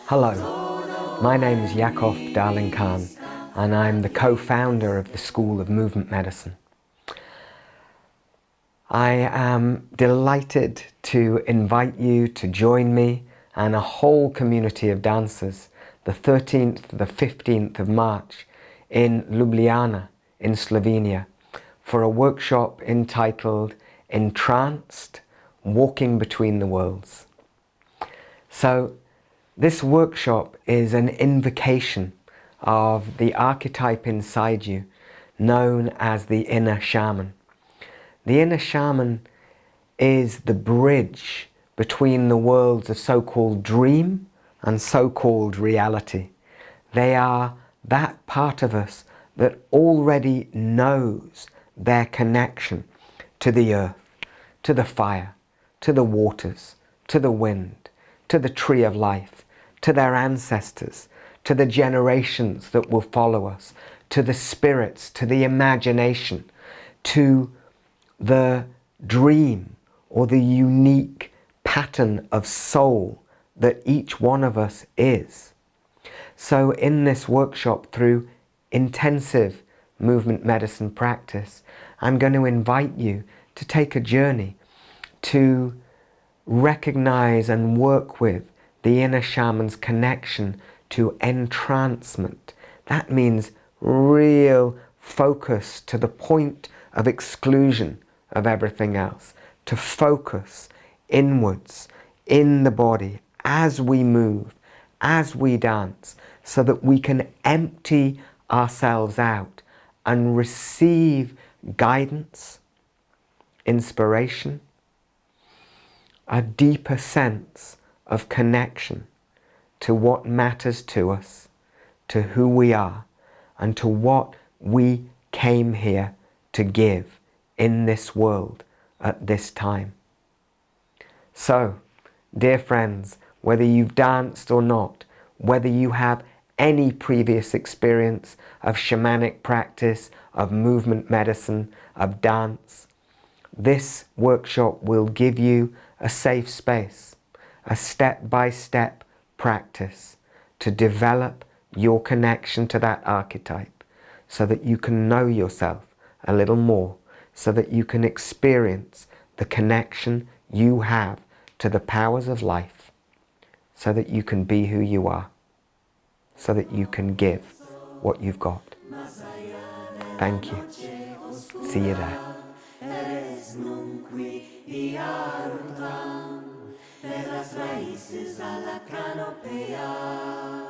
Hello, my name is Yakov Darling Khan and I'm the co-founder of the School of Movement Medicine. I am delighted to invite you to join me and a whole community of dancers the 13th to the 15th of March in Ljubljana in Slovenia for a workshop entitled Entranced, Walking Between the Worlds. So this workshop is an invocation of the archetype inside you known as the inner shaman. The inner shaman is the bridge between the worlds of so-called dream and so-called reality. They are that part of us that already knows their connection to the earth, to the fire, to the waters, to the wind, to the tree of life, to their ancestors, to the generations that will follow us, to the spirits, to the imagination, to the dream or the unique pattern of soul that each one of us is. So in this workshop, through intensive movement medicine practice, I'm going to invite you to take a journey to recognize and work with the inner shaman's connection to entrancement. That means real focus to the point of exclusion of everything else, to focus inwards in the body as we move, as we dance, so that we can empty ourselves out and receive guidance, inspiration, a deeper sense of connection to what matters to us, to who we are, and to what we came here to give in this world at this time. So, dear friends, whether you've danced or not, whether you have any previous experience of shamanic practice, of movement medicine, of dance, this workshop will give you a safe space, a step-by-step practice to develop your connection to that archetype so that you can know yourself a little more, so that you can experience the connection you have to the powers of life, so that you can be who you are, so that you can give what you've got. Thank you. See you there. Per las raíces a la canopea.